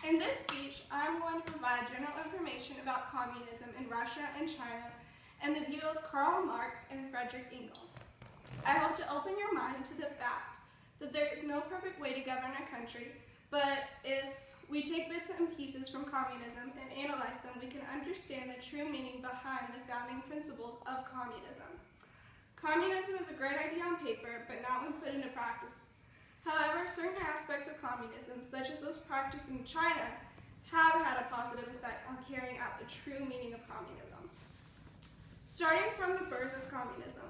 In this speech, I'm going to provide general information about communism in Russia and China and the view of Karl Marx and Friedrich Engels. I hope to open your mind to the fact that there is no perfect way to govern a country, but if we take bits and pieces from communism and analyze them, we can understand the true meaning behind the founding principles of communism. Communism is a great idea on paper, but not when put into practice. However, certain aspects of communism, such as those practiced in China, have had a positive effect on carrying out the true meaning of communism. Starting from the birth of communism,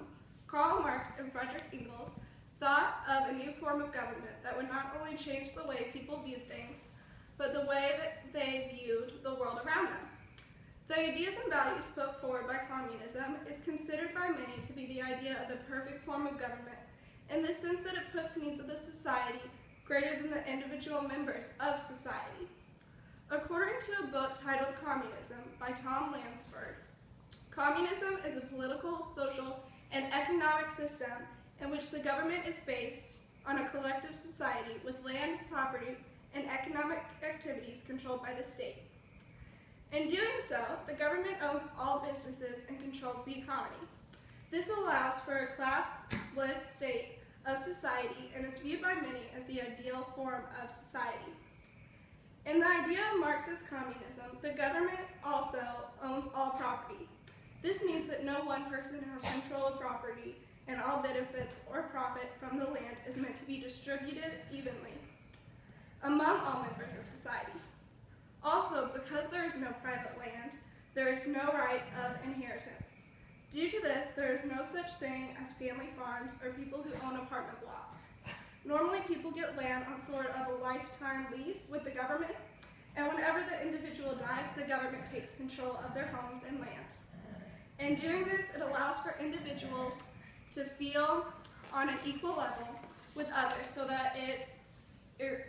Karl Marx and Friedrich Engels thought of a new form of government that would not only change the way people viewed things, but the way that they viewed the world around them. The ideas and values put forward by communism is considered by many to be the idea of the perfect form of government, in the sense that it puts needs of the society greater than the individual members of society. According to a book titled Communism by Tom Lansford, communism is a political, social, and economic system in which the government is based on a collective society with land, property, and economic activities controlled by the state. In doing so, the government owns all businesses and controls the economy. This allows for a classless state of society and is viewed by many as the ideal form of society. In the idea of Marxist communism, the government also owns all property. This means that no one person has control of property, and all benefits or profit from the land is meant to be distributed evenly among all members of society. Also, because there is no private land, there is no right of inheritance. Due to this, there is no such thing as family farms or people who own apartment blocks. Normally, people get land on sort of a lifetime lease with the government, and whenever the individual dies, the government takes control of their homes and land. In doing this, it allows for individuals to feel on an equal level with others so that it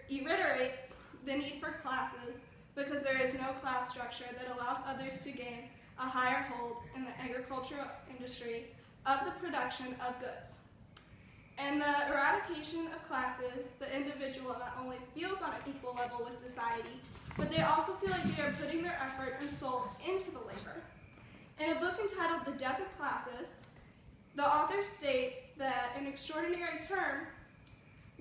reiterates the need for classes, because there is no class structure that allows others to gain a higher hold in the agricultural industry of the production of goods. In the eradication of classes, the individual not only feels on an equal level with society, but they also feel like they are putting their effort and soul into the labor. In a book entitled The Death of Classes, the author states that an extraordinary term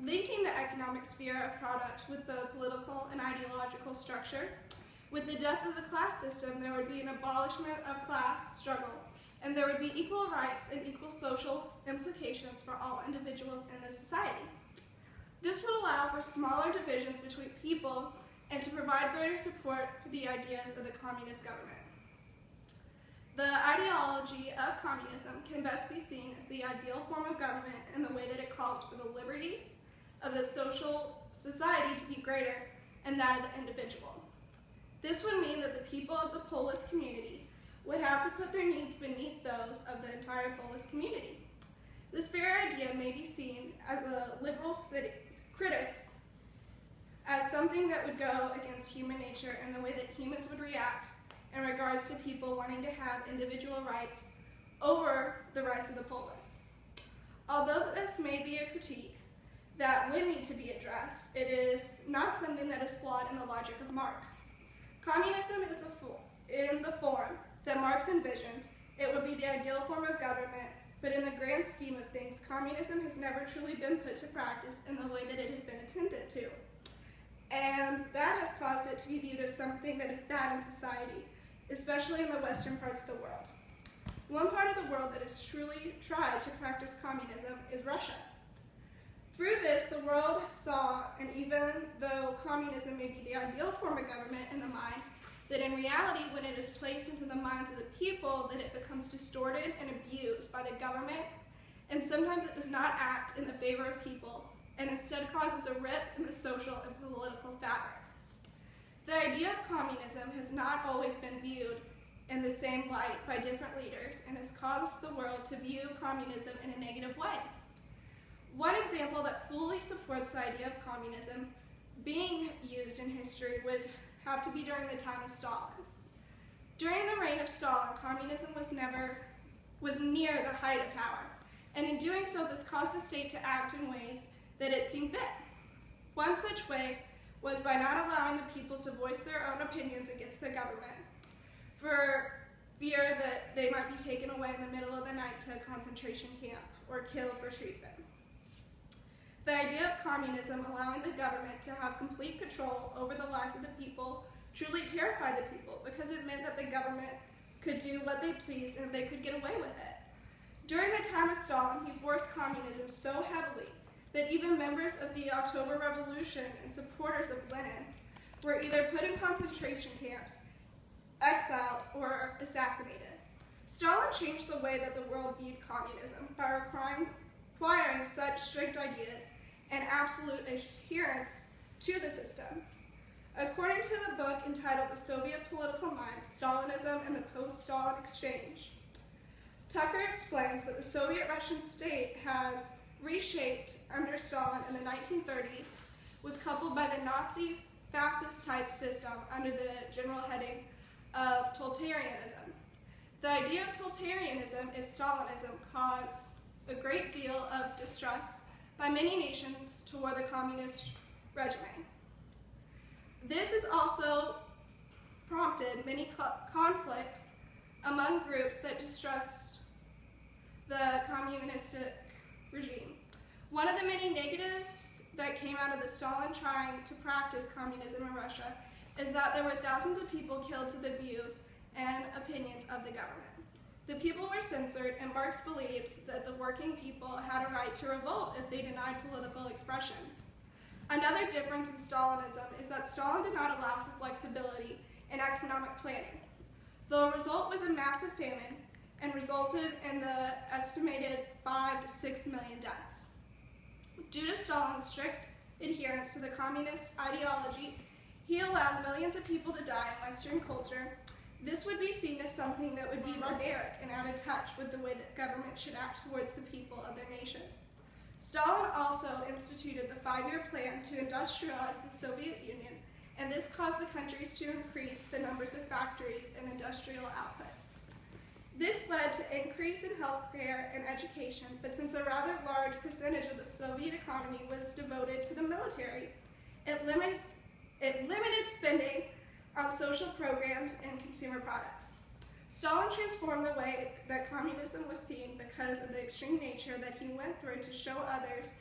linking the economic sphere of product with the political and ideological structure. With the death of the class system, there would be an abolishment of class struggle, and there would be equal rights and equal social implications for all individuals in the society. This would allow for smaller divisions between people and to provide greater support for the ideas of the communist government. The ideology of communism can best be seen as the ideal form of government in the way that it calls for the liberties of the social society to be greater and that of the individual. This would mean that the people of the Polish community would have to put their needs beneath those of the entire Polish community. This very idea may be seen as the liberal critics as something that would go against human nature and the way that humans would react in regards to people wanting to have individual rights over the rights of the Polish. Although this may be a critique that would need to be addressed, it is not something that is flawed in the logic of Marx. Communism is in the form that Marx envisioned. It would be the ideal form of government, but in the grand scheme of things, communism has never truly been put to practice in the way that it has been intended to. And that has caused it to be viewed as something that is bad in society, especially in the Western parts of the world. One part of the world that has truly tried to practice communism is Russia. Through this, the world saw, and even though communism may be the ideal form of government in the mind, that in reality, when it is placed into the minds of the people, that it becomes distorted and abused by the government, and sometimes it does not act in the favor of people, and instead causes a rip in the social and political fabric. The idea of communism has not always been viewed in the same light by different leaders, and has caused the world to view communism in a negative way. One example that fully supports the idea of communism being used in history would have to be during the time of Stalin. During the reign of Stalin, communism was near the height of power, and in doing so, this caused the state to act in ways that it seemed fit. One such way was by not allowing the people to voice their own opinions against the government, for fear that they might be taken away in the middle of the night to a concentration camp or killed for treason. The idea of communism allowing the government to have complete control over the lives of the people truly terrified the people, because it meant that the government could do what they pleased and they could get away with it. During the time of Stalin, he forced communism so heavily that even members of the October Revolution and supporters of Lenin were either put in concentration camps, exiled, or assassinated. Stalin changed the way that the world viewed communism by requiring such strict ideas and absolute adherence to the system. According to the book entitled The Soviet Political Mind, Stalinism and the Post-Stalin Exchange, Tucker explains that the Soviet Russian state has reshaped under Stalin in the 1930s, was coupled by the Nazi fascist type system under the general heading of totalitarianism. The idea of totalitarianism is Stalinism caused a great deal of distrust by many nations toward the communist regime. This has also prompted many conflicts among groups that distrust the communistic regime. One of the many negatives that came out of the Stalin trying to practice communism in Russia is that there were thousands of people killed to the views and opinions of the government. The people were censored, and Marx believed that the working people had a right to revolt if they denied political expression. Another difference in Stalinism is that Stalin did not allow for flexibility in economic planning. The result was a massive famine and resulted in the estimated 5 to 6 million deaths. Due to Stalin's strict adherence to the communist ideology, he allowed millions of people to die in Western culture. This would be seen as something that would be barbaric and out of touch with the way that government should act towards the people of their nation. Stalin also instituted the 5-year plan to industrialize the Soviet Union, and this caused the countries to increase the numbers of factories and industrial output. This led to increase in healthcare and education, but since a rather large percentage of the Soviet economy was devoted to the military, it limited spending on social programs and consumer products. Stalin transformed the way that communism was seen because of the extreme nature that he went through to show others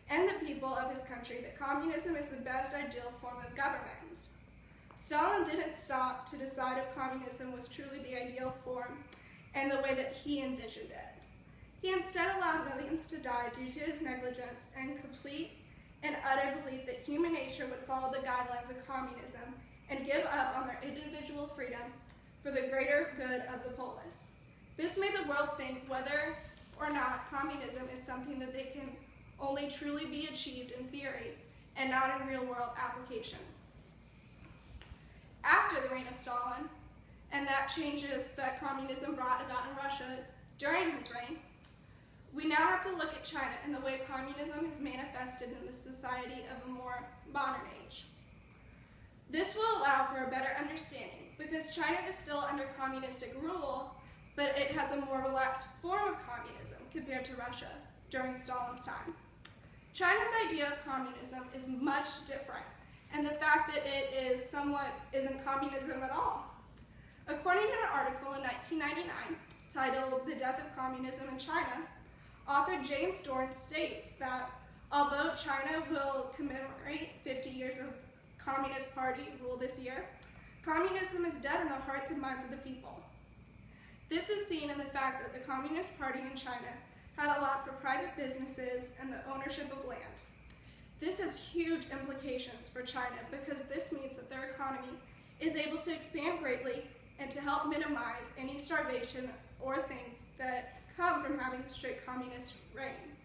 and the people of his country that communism is the best ideal form of government. Stalin didn't stop to decide if communism was truly the ideal form and the way that he envisioned it. He instead allowed millions to die due to his negligence and complete and utter belief that human nature would follow the guidelines of communism and give up on their individual freedom for the greater good of the polis. This made the world think whether or not communism is something that they can only truly be achieved in theory and not in real-world application. After the reign of Stalin, and that changes that communism brought about in Russia during his reign, we now have to look at China and the way communism has manifested in the society of a more modern age. This will allow for a better understanding, because China is still under communistic rule, but it has a more relaxed form of communism compared to Russia during Stalin's time. China's idea of communism is much different, and the fact that it isn't communism at all. According to an article in 1999 titled "The Death of Communism in China," author James Dorn states that although China will commemorate 50 years of Communist Party rule this year, communism is dead in the hearts and minds of the people. This is seen in the fact that the Communist Party in China had allowed for private businesses and the ownership of land. This has huge implications for China, because this means that their economy is able to expand greatly and to help minimize any starvation or things that come from having a strict communist reign.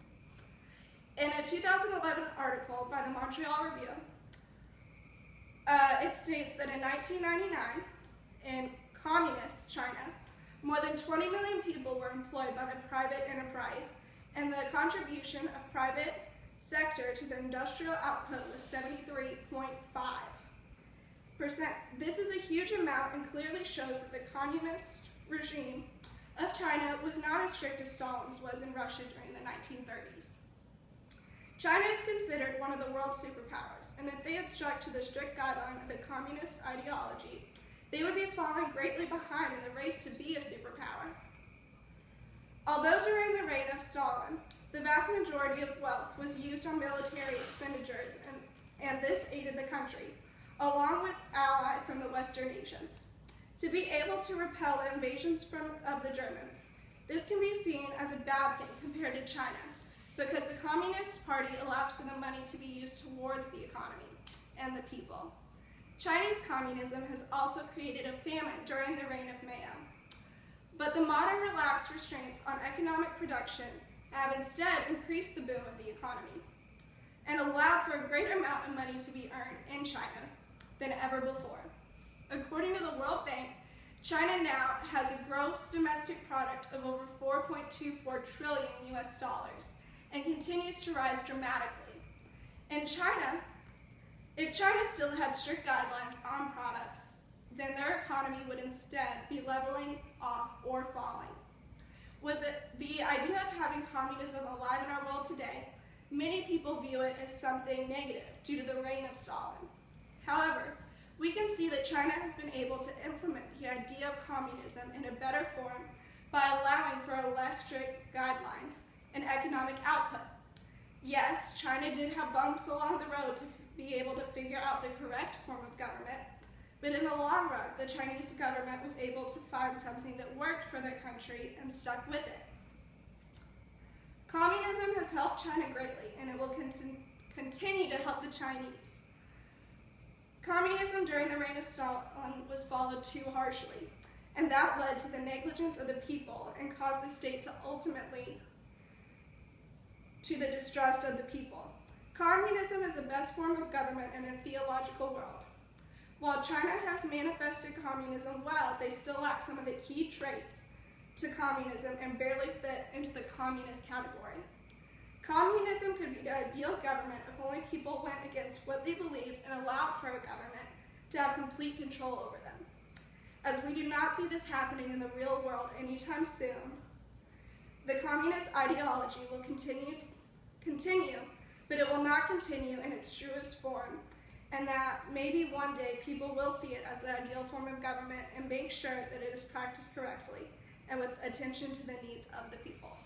In a 2011 article by the Montreal Review, it states that in 1999, in communist China, more than 20 million people were employed by the private enterprise, and the contribution of private sector to the industrial output was 73.5%. This is a huge amount and clearly shows that the communist regime of China was not as strict as Stalin's was in Russia during the 1930s. China is considered one of the world's superpowers, and if they adhere to the strict guideline of the communist ideology, they would be falling greatly behind in the race to be a superpower. Although during the reign of Stalin, the vast majority of wealth was used on military expenditures, and this aided the country, along with allies from the Western nations, to be able to repel the invasions of the Germans. This can be seen as a bad thing compared to China, because the Communist Party allows for the money to be used towards the economy and the people. Chinese communism has also created a famine during the reign of Mao. But the modern relaxed restraints on economic production have instead increased the boom of the economy and allowed for a greater amount of money to be earned in China than ever before. According to the World Bank, China now has a gross domestic product of over 4.24 trillion US dollars and continues to rise dramatically. In China, if China still had strict guidelines on products, then their economy would instead be leveling off or falling. With the idea of having communism alive in our world today, many people view it as something negative due to the reign of Stalin. However, we can see that China has been able to implement the idea of communism in a better form by allowing for less strict guidelines and economic output. Yes, China did have bumps along the road to be able to figure out the correct form of government, but in the long run, the Chinese government was able to find something that worked for their country and stuck with it. Communism has helped China greatly, and it will continue to help the Chinese. Communism during the reign of Stalin was followed too harshly, and that led to the negligence of the people and caused the state to ultimately to the distrust of the people. Communism is the best form of government in a theological world. While China has manifested communism well, they still lack some of the key traits to communism and barely fit into the communist category. Communism could be the ideal government if only people went against what they believed and allowed for a government to have complete control over them. As we do not see this happening in the real world anytime soon, the communist ideology will continue, but it will not continue in its truest form, and that maybe one day people will see it as the ideal form of government and make sure that it is practiced correctly and with attention to the needs of the people.